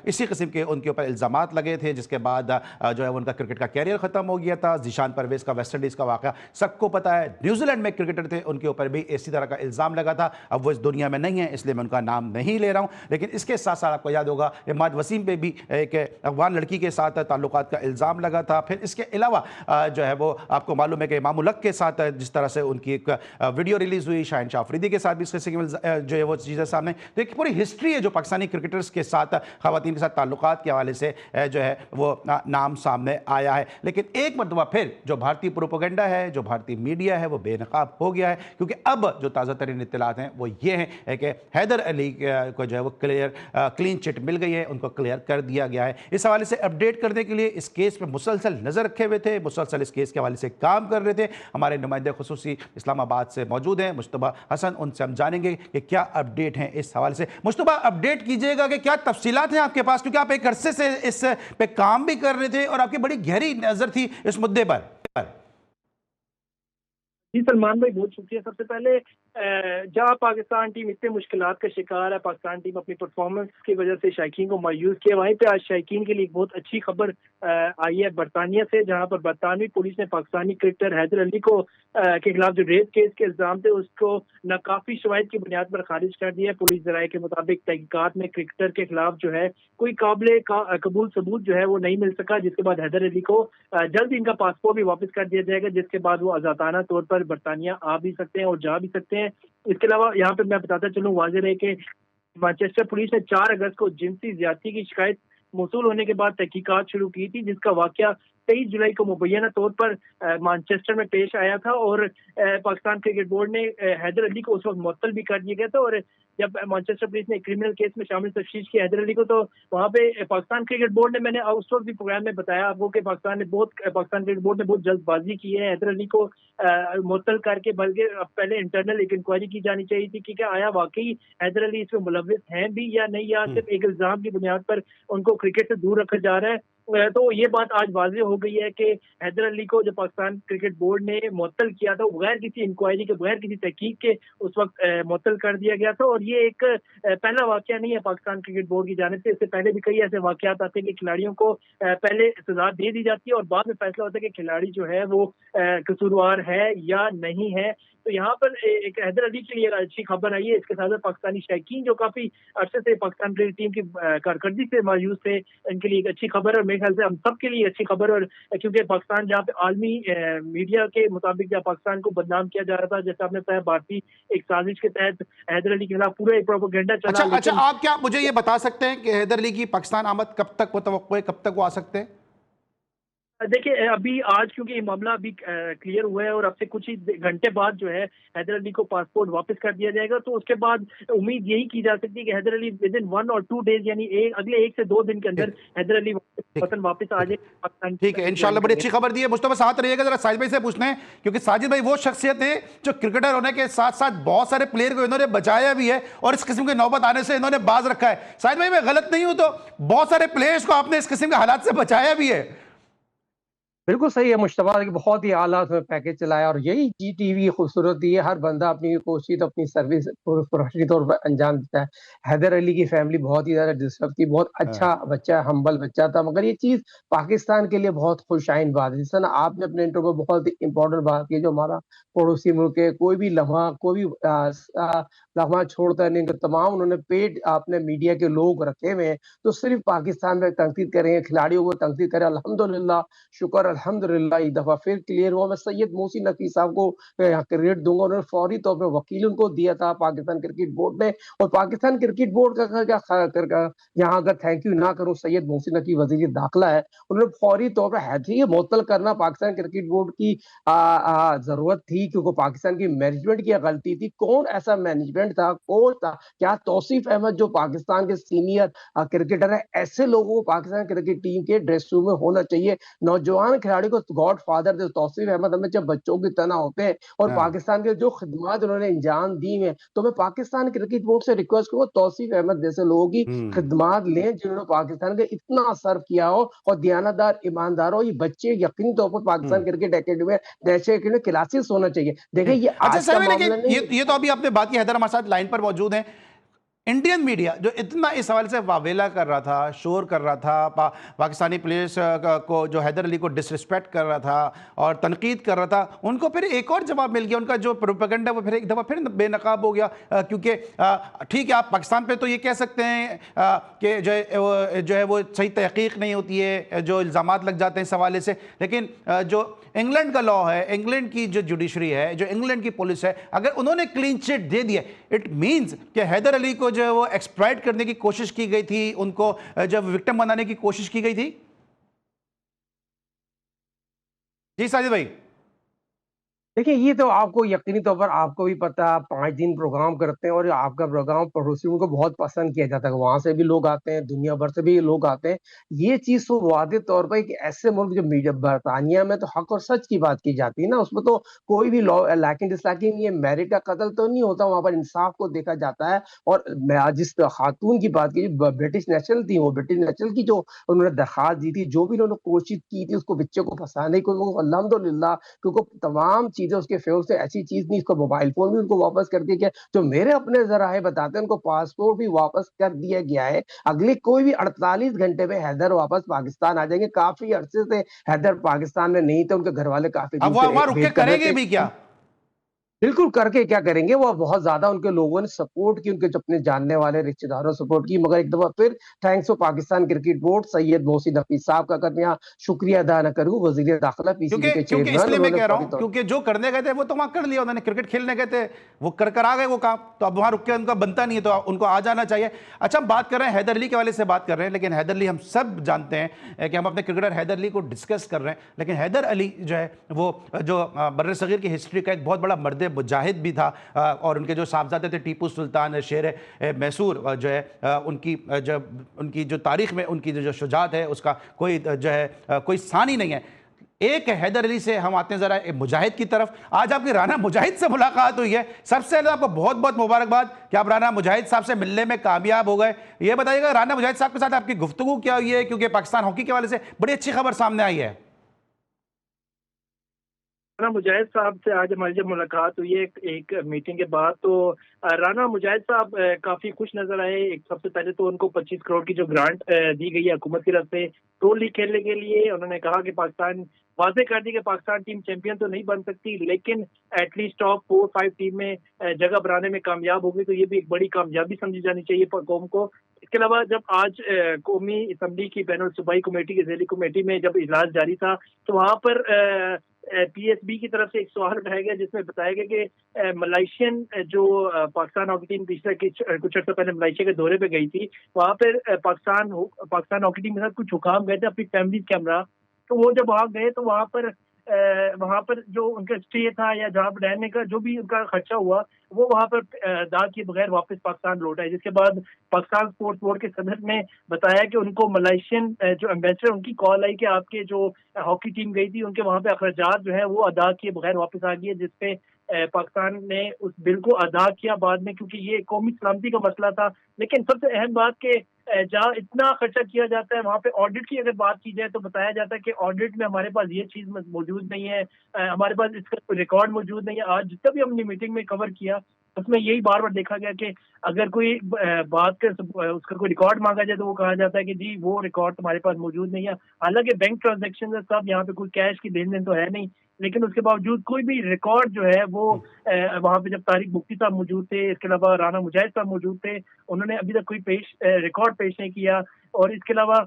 इसी किस्म के उनके ऊपर इल्ज़ामात लगे थे, जिसके बाद जो है उनका क्रिकेट का कैरियर ख़त्म हो गया था। ज़ीशान परवेज का वेस्ट इंडीज़ का वाक़या सबको पता है। न्यूजीलैंड में क्रिकेटर थे, उनके ऊपर भी इसी तरह का इल्ज़ाम लगा था। अब वो इस दुनिया में नहीं है, इसलिए मैं उनका नाम नहीं ले रहा हूँ। लेकिन इसके साथ साथ आपको याद होगा इमाद वसीम पे भी एक अफगान लड़की के साथ ताल्लुकात का इल्ज़ाम लगा था। फिर इसके अलावा जो है वो आपको मालूम है कि इमाम उल हक के साथ जिस तरह से उनकी एक वीडियो रिलीज़ हुई, शाहिन शाह अफरीदी के साथ भी इस किस्म की जो है वो चीज़ें सामने। तो एक पूरी हिस्ट्री है जो पाकिस्तानी क्रिकेटर्स के साथ, ख़वातीन के साथ ताल्लुकात के हवाले से जो है वो नाम सामने आया है। लेकिन एक मरतबा फिर जो भारतीय प्रोपेगेंडा है, जो भारतीय मीडिया है, वो बेनकाब हो गया है, क्योंकि अब जो ताज़ा तरीन इत्तलात हैं वो ये हैं कि हैदर अली को जो है वो क्लीन चिट मिल गई है, उनको क्लियर कर दिया गया है। इस हवाले से अपडेट करने के लिए इस केस पर मुसलसल नज़र रखे हुए थे, मुसलसल इस केस के हवाले से काम कर रहे थे हमारे नुमाइंदे खुसूसी इस्लामाबाद से मौजूद हैं मुश्तबा हसन। उनसे हम जानेंगे कि क्या अपडेट हैं इस हवाले से। मुश्तबा, अपडेट कीजिएगा कि क्या तफसीलात हैं आपके पास, क्योंकि आप एक अरसे से इस पे काम भी कर रहे थे और आपकी बड़ी गहरी नज़र थी इस मुद्दे पर। जी सलमान भाई, बहुत शुक्रिया। सबसे पहले जहाँ पाकिस्तान टीम इतने मुश्किलात का शिकार है, पाकिस्तान टीम अपनी परफॉर्मेंस की वजह से शायकीन को मायूस किया, वहीं पे आज शायकीन के लिए एक बहुत अच्छी खबर आई है बरतानिया से, जहाँ पर बरतानवी पुलिस ने पाकिस्तानी क्रिकेटर हैदर अली को के खिलाफ जो रेप केस के इल्जाम थे उसको नाकाफी शवाहिद की बुनियाद पर खारिज कर दिया है। पुलिस जराये के मुताबिक तहकीकात में क्रिकेटर के खिलाफ जो है कोई काबिल कबूल सबूत जो है वो नहीं मिल सका, जिसके बाद हैदर अली को जल्द इनका पासपोर्ट भी वापस कर दिया जाएगा, जिसके बाद वो आजादाना तौर पर बरतानिया आ भी सकते हैं और जा भी सकते हैं। इसके अलावा यहाँ पे मैं बताता चलूँ, वाज़ेह रहे कि मैनचेस्टर पुलिस ने 4 अगस्त को जिनसी ज्यादती की शिकायत मौसूल होने के बाद तहकीकात शुरू की थी, जिसका वाकया 23 जुलाई को मुबैना तौर पर मैनचेस्टर में पेश आया था और पाकिस्तान क्रिकेट बोर्ड ने हैदर अली को उस वक्त मुअत्तल भी कर दिया गया था। और जब मैनचेस्टर पुलिस ने क्रिमिनल केस में शामिल तफ्तीश की हैदर अली को, तो वहाँ पे पाकिस्तान क्रिकेट बोर्ड ने, मैंने उस वक्त भी प्रोग्राम में बताया आपको कि पाकिस्तान क्रिकेट बोर्ड ने बहुत जल्दबाजी की है हैदर अली को मुअत्तल करके, बल्कि पहले इंटरनल एक इंक्वायरी की जानी चाहिए थी कि क्या आया वाकई हैदर अली इसमें मुलविस हैं भी या नहीं, या सिर्फ एक इल्जाम की बुनियाद पर उनको क्रिकेट से दूर रखा जा रहा है। तो ये बात आज वाज़ेह हो गई है कि हैदर अली को जो पाकिस्तान क्रिकेट बोर्ड ने मुअत्तल किया था, बगैर किसी इंक्वायरी के, बगैर किसी तहकीक के उस वक्त मुअत्तल कर दिया गया था। और ये एक पहला वाकया नहीं है पाकिस्तान क्रिकेट बोर्ड की जानिब से, इससे पहले भी कई ऐसे वाकयात आते हैं कि खिलाड़ियों को पहले सजा दे दी जाती है और बाद में फैसला होता है कि खिलाड़ी जो है वो कसूरवार है या नहीं है। तो यहाँ पर एक हैदर अली के लिए अच्छी खबर आई है। इसके साथ पाकिस्तानी शायकीन जो काफी अरसे से पाकिस्तान क्रिकेट टीम की कारकर्दगी से मायूस थे, इनके लिए एक अच्छी खबर है और मेरे ख्याल से हम सब के लिए अच्छी खबर है। और क्योंकि पाकिस्तान जहाँ पे आलमी मीडिया के मुताबिक जहाँ पाकिस्तान को बदनाम किया जा रहा था, जैसे आपने बताया भारतीय एक साजिश के तहत हैदर अली के खिलाफ पूरा एक प्रोपेगेंडा चला। अच्छा, आप क्या मुझे ये बता सकते हैं कि हैदर अली की पाकिस्तान आमद कब तक मुतवक्को है, कब तक वो आ सकते हैं? देखिए, अभी आज क्योंकि ये मामला अभी क्लियर हुआ है और अब से कुछ ही घंटे बाद जो है हैदर अली को पासपोर्ट वापस कर दिया जाएगा, तो उसके बाद उम्मीद यही की जा सकती है कि हैदर अली विद इन 1 और 2 डेज, यानी अगले 1 से 2 दिन के अंदर हैदर अली वतन वापस आ जाए। ठीक है, इंशाल्लाह। बड़ी अच्छी खबर दी है। मुस्तफा साथ रहिएगा, जरा साजिद भाई से पूछना है, क्योंकि साजिद भाई वो शख्सियत है जो क्रिकेटर होने के साथ साथ बहुत सारे प्लेयर को इन्होंने बचाया भी है और इस किस्म की नौबत आने से इन्होंने बाज रखा है। साजिद भाई, मैं गलत नहीं हूं तो बहुत सारे प्लेयर्स को आपने इस किस्म के हालात से बचाया भी है। बिल्कुल सही है मुश्तबा कि बहुत ही आला उसमें पैकेज चलाया और यही जी टीवी की खूबसूरती है। हर बंदा अपनी कोशिश अपनी सर्विस प्रोफेशनल तौर पर अंजाम देता है। हैदर अली की फैमिली बहुत ही ज़्यादा डिस्टर्ब थी, बहुत अच्छा बच्चा, हम्बल बच्चा था, मगर ये चीज़ पाकिस्तान के लिए बहुत खुशाइन बात है। जिस तरह आपने अपने इंटरव्यू में बहुत ही इंपॉर्टेंट बात की, जो हमारा पड़ोसी मुल्क है, कोई भी लम्हा, कोई भी लम्हा छोड़ता नहीं, तमाम उन्होंने पेड अपने मीडिया के लोग रखे हुए हैं, तो सिर्फ पाकिस्तान में तनकीद करें, खिलाड़ियों को तनकीद करें। अल्हम्दुलिल्लाह, शुक्र अल्हम्दुलिल्लाह, एक दफा फिर क्लियर हुआ। मैं सैयद मोहसिन नकवी साहब को यहाँ क्रेडिट दूंगा, उन्होंने फौरी तौर पर वकील उनको दिया था पाकिस्तान क्रिकेट बोर्ड ने, और पाकिस्तान क्रिकेट बोर्ड का क्या यहाँ अगर थैंक यू ना करूँ, सैयद मोहसिन नकवी वजीर दाखिला है, उन्होंने फौरी तौर पर हैदरी मुअत्तल करना पाकिस्तान क्रिकेट बोर्ड की जरूरत थी, क्योंकि पाकिस्तान की मैनेजमेंट की गलती थी। कौन ऐसा मैनेजमेंट था, कोच था, क्या तौसीफ अहमद जो पाकिस्तान के सीनियर क्रिकेटर है, ऐसे लोगों को पाकिस्तान क्रिकेट टीम के ड्रेस रूम में होना चाहिए। नौजवान खिलाड़ी को गॉड फादर थे तौसीफ अहमद, हमें जब बच्चों की तरह होते हैं, और पाकिस्तान के जो खिदमत उन्होंने अंजाम दी है, तो मैं पाकिस्तान क्रिकेट बोर्ड से रिक्वेस्ट करूंगा तौसीफ अहमद जैसे लोगों की खिदमत लें, जिन्होंने पाकिस्तान के इतना सर्व किया हो और दयानतदार ईमानदार हो। ये बच्चे यकीनी तौर पर पाकिस्तान क्रिकेट अकेडमी में नेशनल क्रिकेट क्लासेस होना चाहिए। देखिए, ये अच्छा आज का मामला नहीं, ये तो अभी आपने बात की, हैदर हमारे साथ लाइन पर मौजूद हैं। इंडियन मीडिया जो इतना इस हवाले से वावेला कर रहा था, शोर कर रहा था, पाकिस्तानी प्लेयर्स को, जो हैदर अली को डिसरिस्पेक्ट कर रहा था और तनकीद कर रहा था, उनको फिर एक और जवाब मिल गया। उनका जो प्रोपेगेंडा वो फिर एक दफ़ा फिर बेनकाब हो गया, क्योंकि ठीक है, आप पाकिस्तान पे तो ये कह सकते हैं कि जो है वो सही तहकीक नहीं होती है, जो इल्ज़ामात लग जाते हैं इस हवाले से, लेकिन जो इंग्लैंड का लॉ है, इंग्लैंड की जो जुडिशरी है, जो इंग्लैंड की पुलिस है, अगर उन्होंने क्लीन चिट दे दिया, इट मीन्स कि हैदर अली को जो है वो एक्सप्लॉइट करने की कोशिश की गई थी, उनको जब विक्टिम बनाने की कोशिश की गई थी। जी साजिद भाई, देखिए, ये तो आपको यकीनी तौर पर आपको भी पता है, आप 5 दिन प्रोग्राम करते हैं और आपका प्रोग्राम पड़ोसियों को बहुत पसंद किया जाता है, वहां से भी लोग आते हैं, दुनिया भर से भी लोग आते हैं। ये चीज तो वादे तौर पर कि ऐसे मुल्क जो मीडिया, बरतानिया में तो हक और सच की बात की जाती है ना, उसमें तो कोई भी लॉ लैकिंग डिसलैकिंग, ये मेरिट का कत्ल तो नहीं होता, वहां पर इंसाफ को देखा जाता है। और मैं आज जिस खातून की बात की, ब्रिटिश नेशनल थी, वो ब्रिटिश नेशनल की जो उन्होंने दरखास्त दी थी, जो भी उन्होंने कोशिश की थी उसको बच्चे को फंसाने को, अल्हम्दुलिल्लाह, क्योंकि तमाम चीज़ है उसके फेवर से ऐसी चीज़ नहीं, इसको मोबाइल फ़ोन भी उनको वापस कर दिया गया। जो मेरे अपने ज़राए बताते हैं उनको पासपोर्ट भी वापस कर दिया गया है। अगले कोई भी 48 घंटे में हैदर वापस पाकिस्तान आ जाएँगे। काफ़ी अरसे से हैदर पाकिस्तान में नहीं थे, उनके घरवाले काफ़ी अब दिन वो से वहां रुक के वेट कर रहे करेंगे थे। भी क्या? बिल्कुल, करके क्या करेंगे? वो बहुत ज़्यादा उनके लोगों ने सपोर्ट की, उनके जो अपने जानने वाले रिश्तेदारों ने सपोर्ट की, मगर एक दफ़ा फिर thanks to Pakistan cricket board, Syed Mohsin Hafeez साहब का अगर मैं यहाँ शुक्रिया अदा ना करूँ, वज़ीर दाखिला क्योंकि पीसीबी के क्योंकि चेयरमैन, इसलिए मैं उन्होंने कह रहा फौरी हूं, तौर क्योंकि जो करने गए थे वो तो वहां कर लिया उन्होंने, क्रिकेट खेलने गए थे, वो कर आ गए वो काम, तो अब वहां रुक के उनका बनता नहीं है, तो उनको आ जाना चाहिए। अच्छा, हम बात कर रहे हैं हैदर अली के वाले से बात कर रहे हैं, लेकिन हैदर अली हम सब जानते हैं कि हम अपने क्रिकेटर हैदर अली को डिस्कस कर रहे हैं, लेकिन हैदर अली जो है वो जो बर्र सगीर की हिस्ट्री का एक बहुत बड़ा मर्द मुजाहिद भी था, और उनके जो साहबजादे थे टीपू सुल्तान, शेर मैसूर जो है, उनकी जो तारीख में उनकी जो शुजात है उसका कोई जो है कोई सानी नहीं है। एक हैदर अली से हम आते हैं जरा मुजाहिद की तरफ। आज आपकी राना मुजाहिद से मुलाकात हुई है, सबसे पहले आपको बहुत बहुत मुबारकबाद कि आप राना मुजाहिद साहब से मिलने में कामयाब हो गए। ये बताइएगा राना मुजाहिद साहब के साथ आपकी गुफ्तगू क्या हुई है, क्योंकि पाकिस्तान हॉकी के वाले से बड़ी अच्छी खबर सामने आई है। राना मुजाहिद साहब से आज हमारी जब मुलाकात हुई है एक मीटिंग के बाद, तो राना मुजाहिद साहब काफी खुश नजर आए। एक सबसे पहले तो उनको 25 करोड़ की जो ग्रांट दी गई है हुकूमत की तरफ से प्रो लीग खेलने के लिए, उन्होंने कहा कि पाकिस्तान वाजे कर दी कि पाकिस्तान टीम चैंपियन तो नहीं बन सकती, लेकिन एटलीस्ट टॉप 4-5 टीम में जगह बनाने में कामयाब होगी, तो ये भी एक बड़ी कामयाबी समझी जानी चाहिए कौम को। इसके अलावा जब आज कौमी असम्बली की बैनुल सूबाई कमेटी की ज़ैली कमेटी में जब इजलास जारी था, तो वहाँ पर पीएसबी की तरफ से एक सवाल उठाया गया जिसमें बताया गया कि मलेशियन जो पाकिस्तान हॉकी टीम पिछले कुछ अर्से पहले मलेशिया के दौरे पे गई थी, वहाँ पर पाकिस्तान हॉकी टीम के साथ कुछ हुकाम गए थे अपनी फैमिली के हमरा। तो वो जब वहाँ गए तो वहाँ पर जो उनका स्टे था या जहाँ पर रहने का जो भी उनका खर्चा हुआ, वो वहाँ पर अदा किए बगैर वापस पाकिस्तान लौट आए। जिसके बाद पाकिस्तान स्पोर्ट्स बोर्ड के सदर ने बताया कि उनको मलेशियन जो एम्बेसडर उनकी कॉल आई कि आपके जो हॉकी टीम गई थी उनके वहाँ पे अखराजात जो है वो अदा किए बगैर वापस आ गई है, जिसपे पाकिस्तान ने उस बिल को अदा किया बाद में, क्योंकि ये कौमी सलामती का मसला था। लेकिन सबसे अहम बात के जहाँ इतना खर्चा किया जाता है वहाँ पे ऑडिट की अगर बात की जाए तो बताया जाता है कि ऑडिट में हमारे पास ये चीज मौजूद नहीं है, हमारे पास इसका कोई रिकॉर्ड मौजूद नहीं है। आज जितना भी हमने मीटिंग में कवर किया उसमें यही बार बार देखा गया कि अगर कोई बात कर उसका कोई रिकॉर्ड मांगा जाए तो वो कहा जाता है कि जी वो रिकॉर्ड तुम्हारे पास मौजूद नहीं है। हालांकि बैंक ट्रांजेक्शन है सब, यहाँ पे कोई कैश की लेन देन तो है नहीं, लेकिन उसके बावजूद कोई भी रिकॉर्ड जो है वो वहाँ पे जब तारिक मुफ्ती साहब मौजूद थे, इसके अलावा राना मुजाहिद साहब मौजूद थे, उन्होंने अभी तक कोई रिकॉर्ड पेश नहीं किया। और इसके अलावा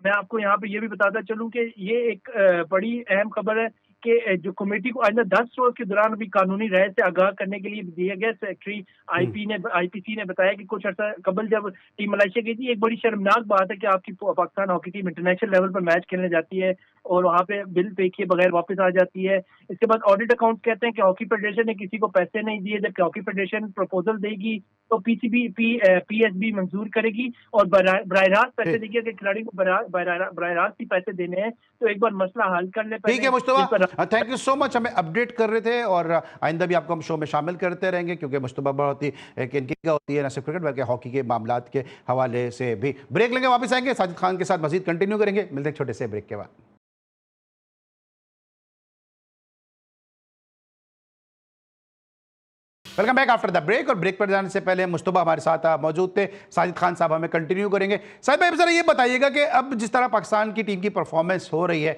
मैं आपको यहाँ पे ये भी बताता चलूं कि ये एक बड़ी अहम खबर है कि जो कमेटी को आइंदा 10 रोज के दौरान अभी कानूनी राय से आगाह करने के लिए दिया गया। सेक्रेटरी आईपीसी ने बताया कि कुछ अर्सा कबल जब टीम मलेशिया गई थी, एक बड़ी शर्मनाक बात है कि आपकी Pakistan hockey team international level पर मैच खेलने जाती है और वहाँ पे बिल पे किए बगैर वापस आ जाती है। इसके बाद ऑडिट अकाउंट कहते हैं कि हॉकी फेडरेशन ने किसी को पैसे नहीं दिए, जबकि हॉकी फेडरेशन प्रपोजल देगी तो पीएसबी मंजूर करेगी और बराह रास्त पैसे देगी। अगर खिलाड़ी को बराह रास्त ही पैसे देने हैं तो एक बार मसला हल कर ले। ठीक है Mushtaba, thank you so much, हमें अपडेट कर रहे थे और आइंदा भी आपको हम शो में शामिल करते रहेंगे, क्योंकि मुश्तबा बहुत ही इनकी क्या होती है न सिर्फ क्रिकेट बल्कि हॉकी के मामलात के हवाले से भी। ब्रेक लेंगे, वापस आएंगे, साजिद खान के साथ मजीद कंटिन्यू करेंगे। मिलते हैं छोटे से ब्रेक के बाद। Welcome back after the break. और ब्रेक पर जाने से पहले मुश्तबा हमारे साथ मौजूद थे, साजिद खान साहब हमें कंटिन्यू करेंगे। साजिद भाई जरा ये बताइएगा कि अब जिस तरह पाकिस्तान की टीम की परफॉर्मेंस हो रही है,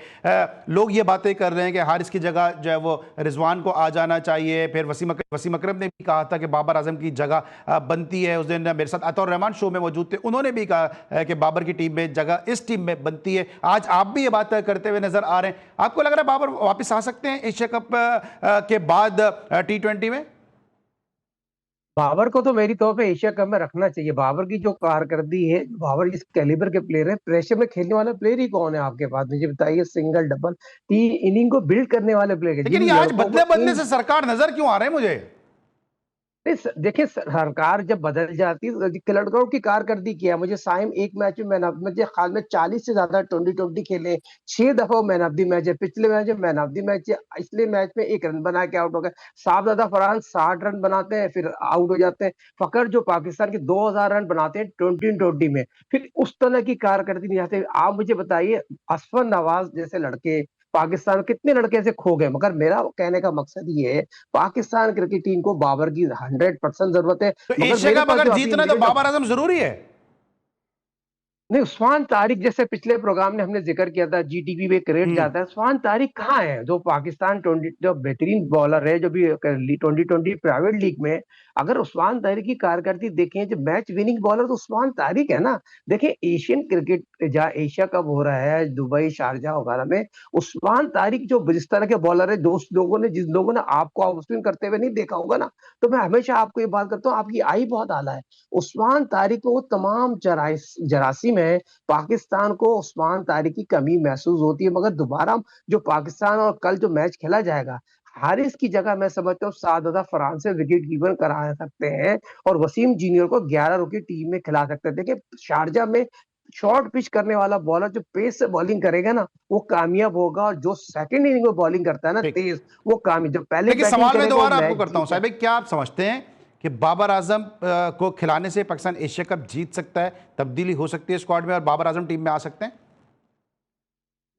लोग ये बातें कर रहे हैं कि हारिस की जगह जो है वो रिजवान को आ जाना चाहिए, फिर वसीम अकरम ने भी कहा था कि बाबर आजम की जगह बनती है। उस दिन मेरे साथ अतौर रहमान शो में मौजूद थे, उन्होंने भी कहा कि बाबर की टीम में जगह इस टीम में बनती है। आज आप भी ये बात करते हुए नजर आ रहे हैं, आपको लग रहा है बाबर वापस आ सकते हैं एशिया कप के बाद T20 में? बाबर को तो मेरी तौर पे एशिया कप में रखना चाहिए। बाबर की जो कारकर्दगी है, बाबर इस कैलिबर के प्लेयर है, प्रेशर में खेलने वाला प्लेयर ही कौन है आपके पास? मुझे बताइए, सिंगल डबल तीन इनिंग को बिल्ड करने वाले प्लेयर। लेकिन ये आज बदले बदले से सरकार नजर क्यों आ रहे हैं मुझे? देखिए, सरकार जब बदल जाती है, लड़कों की कारकर्दगी किया। मुझे साइम एक मैच में मैन ऑफ, मुझे ख्याल में 40 से ज्यादा 2020 खेले, 6 दफा मैन ऑफ द मैच है। पिछले मैच में मैन ऑफ द मैच है, इसलिए मैच में 1 रन बना के आउट हो गए। साहबजादा फरहान 60 रन बनाते हैं फिर आउट हो जाते हैं। फकर जो पाकिस्तान के 2000 रन बनाते हैं 2020 में, फिर उस तरह की कारकर्दगी नहीं आती। आप मुझे बताइए, असफर नवाज जैसे लड़के पाकिस्तान कितने लड़के ऐसे खो गए। मगर मेरा कहने का मकसद ये है, पाकिस्तान क्रिकेट टीम को बाबर की 100% जरूरत है। तो मगर एशिया मेरे कप पास अगर जो अभी जीतना है तो इमीडिएट बाबर आजम जरूरी है। नहीं, उस्मान तारिक जैसे पिछले प्रोग्राम में हमने जिक्र किया था, जीटीपी में एक रेट हम्म। जाता है, उस्मान तारिक कहाँ है जो पाकिस्तान 20 जो बेहतरीन बॉलर है, जो भी 2020 प्राइवेट लीग में, अगर उस्मान तारिक की कारकर्दगी देखें, जो मैच विनिंग बॉलर तो उस्मान तारिक है ना। देखें एशियन क्रिकेट जहाँ एशिया कप हो रहा है दुबई शारजा वगैरह में, उस्मान तारिक जो जिस तरह के बॉलर है, दोस्त लोगों ने जिस लोगों ने आपको ऑफ स्पिन करते हुए नहीं देखा होगा ना, तो मैं हमेशा आपको ये बात करता हूँ, आपकी आई बहुत आला है। उस्मान तारिक को वो तमाम जरासीम है, पाकिस्तान को उस्मान तारिक की कमी महसूस होती है। मगर दोबारा जो पाकिस्तान और कल जो मैच खेला जाएगा, हारिस की जगह मैं समझता हूँ सादात फरहान से विकेट कीपर करा सकते हैं, और वसीम जूनियर को 11 रन की टीम में खिला सकते हैं। देखिए शारजा में शॉर्ट पिच करने वाला बॉलर जो पेस से बॉलिंग करेगा ना, वो कामयाब होगा, और जो सेकंड इनिंग में बॉलिंग करता है ना ठीक। तेज, वो कामयाब। जो पहले लेकिन बैटिंग सवाल मैं करेगा वो दोबारा आपको मैच करता हूं, जीत साहिब भाई, क्या आप समझते हैं कि बाबर आजम को खिलाने से पाकिस्तान एशिया कप जीत सकता है, तब्दीली हो सकती है स्क्वाड में और बाबर आजम टीम में आ सकते हैं?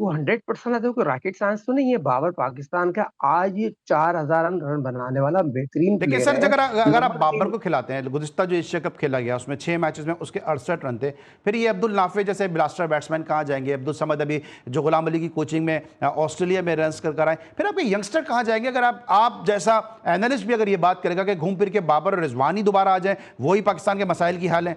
वो 100% है, कोई रॉकेट साइंस तो नहीं है। बाबर पाकिस्तान का आज ये 4000 रन बनाने वाला बेहतरीन लेकिन प्लेयर सर है। अगर अगर आप नंबर बाबर 3 को खिलाते हैं, गुज़िश्ता जो एशिया कप खेला गया उसमें 6 मैचेस में उसके 68 रन थे, फिर ये अब्दुल नाफे जैसे ब्लास्टर बैट्समैन कहाँ जाएंगे? अब्दुल समद अभी जो गुलाम अली की कोचिंग में ऑस्ट्रेलिया में रन कर आए, फिर आपके यंगस्टर कहाँ जाएंगे? अगर आप जैसा एनालिस्ट भी अगर ये बात करेगा कि घूम फिर के बाबर और रिजवानी दोबारा आ जाए, वही पाकिस्तान के मसाइल की हाल है।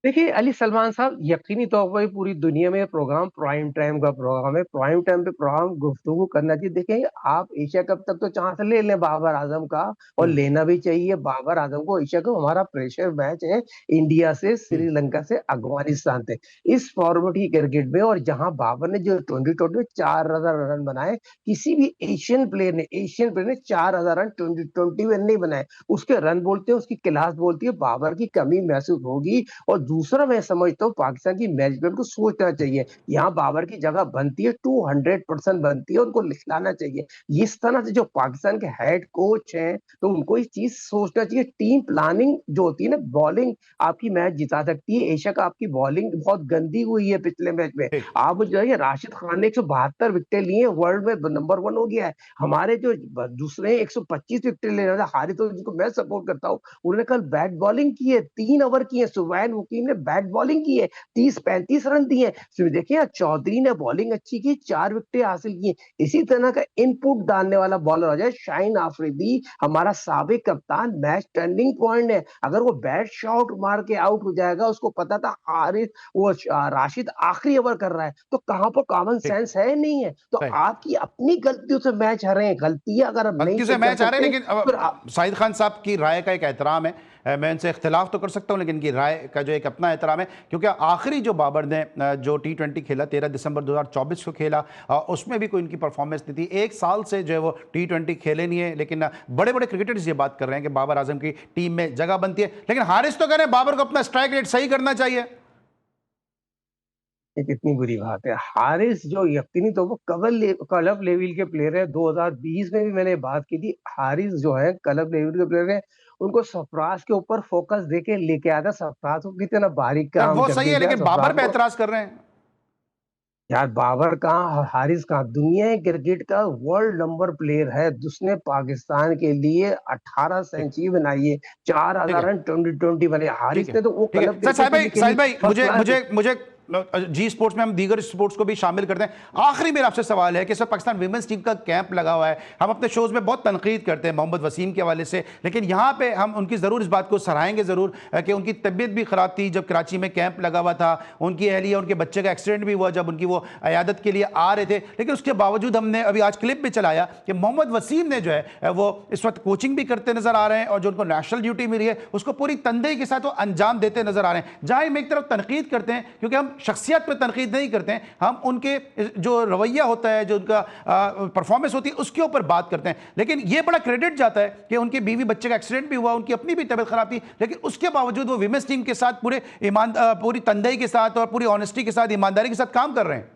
देखिए अली सलमान साहब, यकीनी तौर पर पूरी दुनिया में प्रोग्राम प्राइम टाइम का प्रोग्राम है, प्राइम टाइम पे प्रोग्राम गुफ्तगू करना चाहिए। देखिए आप एशिया कप तक तो चांस ले लें बाबर आजम का, और हम्म। लेना भी चाहिए बाबर आजम को। एशिया कप हमारा प्रेशर मैच है, इंडिया से, हम्म। श्रीलंका से, अफगानिस्तान से, इस फॉर्मेट की क्रिकेट में। और जहां बाबर ने जो 2020 में 4000 रन बनाए, किसी भी एशियन प्लेयर ने 4000 रन 2020 में नहीं बनाए। उसके रन बोलते हैं, उसकी क्लास बोलती है, बाबर की कमी महसूस होगी। और दूसरा मैं समझता हूँ पाकिस्तान की मैनेजमेंट को सोचना चाहिए, यहाँ बाबर की जगह बनती है, 200% बनती है, उनको लिखलाना चाहिए। इस तरह से जो पाकिस्तान के हेड कोच हैं, तो उनको इस चीज सोचना चाहिए। टीम प्लानिंग जो होती है ना, बॉलिंग आपकी मैच जिता सकती है। एशिया का आपकी बॉलिंग बहुत गंदी हुई है पिछले मैच में। ठीक। आप जो है राशिद खान ने 172 विकेट लिए, वर्ल्ड में नंबर 1 हो गया है। हमारे जो दूसरे 125 विकेट ले रहे हारिस, तो जिनको मैं सपोर्ट करता हूँ, उन्होंने कल बैट बॉलिंग की है, 3 ओवर की है। सुबैन वकीम ने बैट बॉलिंग की है, 30-35 रन दिए। फिर देखिए चौधरी ने बॉलिंग अच्छी की, 4 विकेट हासिल की। इसी तरह का इनपुट डालने वाला बॉलर हो जाए शाहीन आफरीदी, हमारा साबिक कप्तान, मैच टर्निंग पॉइंट है। अगर वो बैट शॉट मार के आउट हो जाएगा, उसको पता था हारिस वो राशिद आखिरी ओवर कर रहा है, तो कहां पर कॉमन ठीक। सेंस है नहीं है। तो सही। आपकी अपनी गलतियों से मैच हारे, गलतियां अगर हम नहीं गलती से चेक कर मैच आ रहे हैं, सकते, लेकिन फिर शाहिद खान साहब की राय का एक एहतराम है। मैं इनसे इख्तिलाफ तो कर सकता हूं, लेकिन इनकी राय का जो एक अपना एहतराम है, क्योंकि आखिरी जो बाबर ने जो T20 खेला 13 दिसंबर 2024 को खेला, उसमें भी कोई इनकी परफॉर्मेंस नहीं थी। 1 साल से जो है वो T20 खेले नहीं है, लेकिन बड़े बड़े क्रिकेटर्स ये बात कर रहे हैं कि बाबर आजम की टीम में जगह बनती है। लेकिन हारिस तो कह रहे हैं बाबर को अपना स्ट्राइक रेट सही करना चाहिए। ये कितनी बुरी बात है। हारिस जो यकीनी तो वो क्लब लेवल के प्लेयर है, 2020 में भी मैंने बात की थी। हारिस जो है क्लब लेवल के प्लेयर है, उनको सरफराज के ऊपर फोकस देके लेके आया था। सरफराज को कितना बारीक यार काम वो कर सही दिया है, गया लेकिन बाबर सरफराज पे को। एतराज कर रहे हैं। यार बाबर कहाँ, हारिस कहाँ, दुनिया क्रिकेट का वर्ल्ड नंबर प्लेयर है, जिसने पाकिस्तान के लिए 18 ठीक। सेंचुरी बनाई है, ठीक 4000 है। रन 2020 बने। ठीक हारिस है। ने तो वो ठीक है क्लब सर, क्रिकेट के लिए साहिब भाई, फर्स्ट मुझे क्लास। मुझे मुझे जी स्पोर्ट्स में हम दीगर स्पोर्ट्स को भी शामिल करते हैं। आखिरी मेरा आपसे सवाल है कि सर पाकिस्तान विमेंस टीम का कैंप लगा हुआ है, हम अपने शोज में बहुत तनकीद करते हैं मोहम्मद वसीम के हवाले से, लेकिन यहाँ पे हम उनकी ज़रूर इस बात को सराहेंगे ज़रूर कि उनकी तबीयत भी ख़राब थी जब कराची में कैंप लगा हुआ था। उनकी अहलिया, उनके बच्चे का एक्सीडेंट भी हुआ जब उनकी वो अयादत के लिए आ रहे थे, लेकिन उसके बावजूद हमने अभी आज क्लिप भी चलाया कि मोहम्मद वसीम ने जो है वो इस वक्त कोचिंग भी करते नजर आ रहे हैं, और जो उनको नेशनल ड्यूटी मिली है उसको पूरी तनदेही के साथ वो अंजाम देते नजर आ रहे हैं। जहाँ हम एक तरफ तनकीद करते हैं, क्योंकि हम शख्सियत पर तनकीद नहीं करते हैं, हम उनके जो रवैया होता है, जो उनका परफॉर्मेंस होती है, उसके ऊपर बात करते हैं। लेकिन ये बड़ा क्रेडिट जाता है कि उनके बीवी बच्चे का एक्सीडेंट भी हुआ, उनकी अपनी भी तबीयत खराब थी, लेकिन उसके बावजूद वो विमेंस टीम के साथ पूरी तनदेही के साथ और पूरी ऑनेस्टी के साथ, ईमानदारी के साथ काम कर रहे हैं।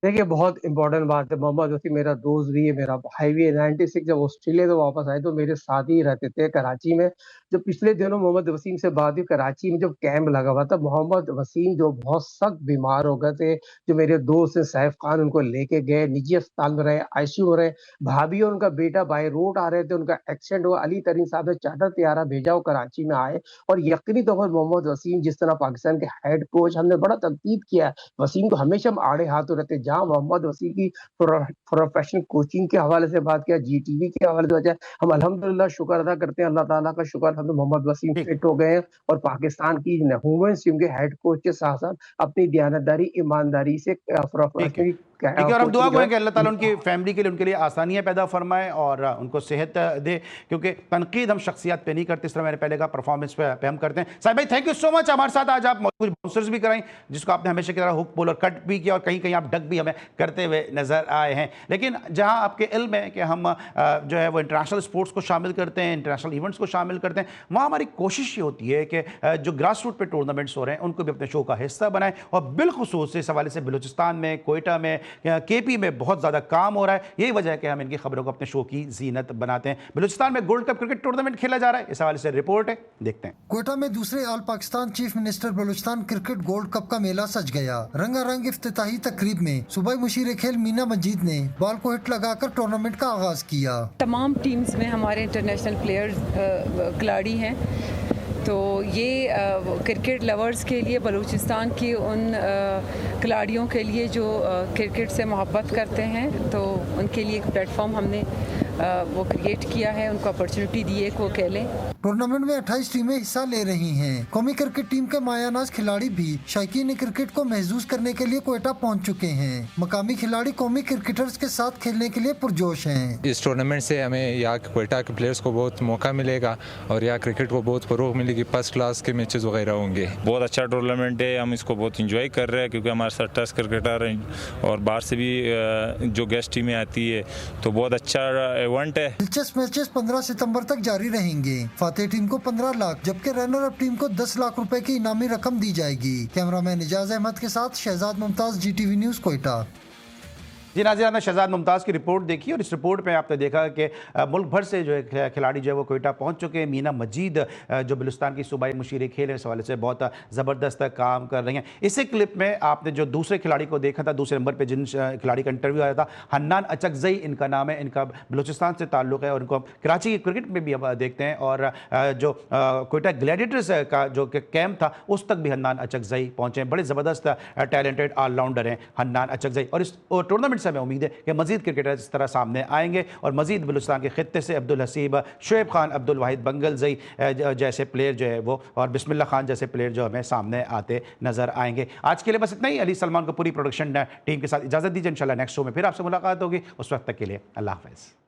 देखिए, बहुत इम्पोर्टेंट बात है। मोहम्मद वसीम मेरा दोस्त भी है, मेरा भाई भी है। 96 जब ऑस्ट्रेलिया से वापस आए तो मेरे साथ ही रहते थे कराची में। जब पिछले दिनों मोहम्मद वसीम से बात हुई, कराची में जब कैंप लगा हुआ था, मोहम्मद वसीम जो बहुत सख्त बीमार हो गए थे, जो मेरे दोस्त हैं सैफ खान उनको लेके गए, निजी अस्पताल में रहे, आईसीयू में रहे। भाभी और उनका बेटा बाय रोड आ रहे थे, उनका एक्सीडेंट हुआ। अली तरीन साहब ने चार्टर तैयारा भेजा, वो कराची में आए और यकीनी तौर पर मोहम्मद वसीम जिस तरह पाकिस्तान के हेड कोच, हमने बड़ा तनकीद किया है वसीम को, हमेशा हम आड़े हाथों रहते। जहां मोहम्मद वसीम की प्रोफेशनल कोचिंग के हवाले से बात किया, जीटीवी के हवाले से बात, हम अल्हम्दुलिल्लाह शुक्र अदा करते हैं, अल्लाह ताला का शुक्र है, मोहम्मद वसीम ठीक। फिट हो गए हैं और पाकिस्तान की वुमेन्स टीम के हेड कोच के साथ साथ अपनी दयानतदारी, ईमानदारी से ठीक है, ठीक है। और हम दुआ कोचिंग करें कि अल्लाह ताला उनकी फैमिली के लिए, उनके लिए आसानियाँ पैदा फरमाए और उनको सेहत दे, क्योंकि तनकीद हम शख्सियत पे नहीं करते, इस तरह मैंने पहले कहा परफॉर्मेंस पे हम करते हैं। साहिब भाई थैंक यू सो मच, हमारे साथ आज आप कुछ बाउंसर्स भी कराएं जिसको आपने हमेशा की तरह हुक पुल और कट भी किया और कहीं कहीं आप डक भी हमें करते हुए नजर आए हैं। लेकिन जहां आपके इल्म है कि हम जो है वो इंटरनेशनल स्पोर्ट्स को शामिल करते हैं, इंटरनेशनल इवेंट्स को शामिल करते हैं, वहाँ हमारी कोशिश ये होती है कि जो ग्रास रूट पे टूर्नामेंट्स हो रहे हैं उनको भी अपने शो का हिस्सा बनाएं। और बिलखुसूस इस हवाले से बलूचिस्तान में, कोयटा में, केपी में बहुत ज़्यादा काम हो रहा है। यही वजह है कि हम इनकी खबरों को अपने शो की जीनत बनाते हैं। बलूचिस्तान में गोल्ड कप क्रिकेट टूर्नामेंट खेला जा रहा है, इस हवाले से रिपोर्ट है, देखते हैं। कोयटा में दूसरे all Pakistan chief minister Balochistan cricket gold cup का मेला सज गया। रंगारंग इफ्तिताही तकरीब में सूबाई मुशीर खेल मीना मजीद ने बॉल को हिट लगाकर टूर्नामेंट का आगाज किया। तमाम टीम्स में हमारे इंटरनेशनल प्लेयर्स खिलाड़ी हैं, तो ये क्रिकेट लवर्स के लिए, बलूचिस्तान की उन खिलाड़ियों के लिए जो क्रिकेट से मोहब्बत करते हैं, तो उनके लिए एक प्लेटफॉर्म हमने वो क्रिएट किया है, उनको अपॉर्चुनिटी दी है कि वो खेलें। टूर्नामेंट में 28 टीमें हिस्सा ले रही हैं। कौमी क्रिकेट टीम के मायानाज खिलाड़ी भी शायकीन क्रिकेट को महसूस करने के लिए कोयटा पहुंच चुके हैं। मकामी खिलाड़ी कौमी क्रिकेटर्स के साथ खेलने के लिए पुरजोश हैं। इस टूर्नामेंट से हमें यहाँ कोयटा के प्लेयर्स को बहुत मौका मिलेगा और यहाँ क्रिकेट को बहुत फरोग मिलेगी, फर्स्ट क्लास के मैचेस वगैरह होंगे। बहुत अच्छा टूर्नामेंट है, हम इसको बहुत इंजॉय कर रहे हैं क्योंकि हमारे साथ टेस्ट क्रिकेटर हैं और बाहर से भी जो गेस्ट टीमें आती है, तो बहुत अच्छा इवेंट है। दिलचस्प मैचेस 15 सितंबर तक जारी रहेंगे। फातेह टीम को 15 लाख जबकि रनर अप टीम को 10 लाख रुपए की इनामी रकम दी जाएगी। कैमरामैन इजाज अहमद के साथ शहजाद मुमताज, जीटीवी न्यूज कोयटा। जी नाज़रीन, आपने शहजाद मुमताज़ की रिपोर्ट देखी और इस रिपोर्ट में आपने देखा कि मुल्क भर से जो है खिलाड़ी जो है वो कोयटा पहुंच चुके हैं। मीना मजीद जो बलूचिस्तान की सूबाई मुशीर खेल है, इस हवाले से बहुत ज़बरदस्त काम कर रही हैं। इसी क्लिप में आपने जो दूसरे खिलाड़ी को देखा था, दूसरे नंबर पर जिन खिलाड़ी का इंटरव्यू आया था, हन्नान अचकजई इनका नाम है, इनका बलूचिस्तान से ताल्लुक़ है और इनको कराची की क्रिकेट में भी अब देखते हैं। और जो कोयटा ग्लैडिएटर्स का जो कैंप था उस तक भी हन्नान अचकजई पहुँचे हैं। बड़े ज़बरदस्त टैलेंटेड ऑलराउंडर हैं हन्नान अचकजई और इस टूर्नामेंट हमें उम्मीद है कि मजीद क्रिकेटर इस तरह सामने आएंगे और मजीद बलूचिस्तान के खित्ते से अब्दुल हसीब, शुएब खान, अब्दुल वाहिद बंगलजई जैसे प्लेयर जो है वो और बिस्मिल्लाह खान जैसे प्लेयर जो हमें सामने आते नजर आएंगे। आज के लिए बस इतना ही। अली सलमान को पूरी प्रोडक्शन टीम के साथ इजाज़त दीजिए। इंशाल्लाह नेक्स्ट शो में फिर आपसे मुलाकात होगी। उस वक्त तक के लिए अल्लाह हाफ़िज़।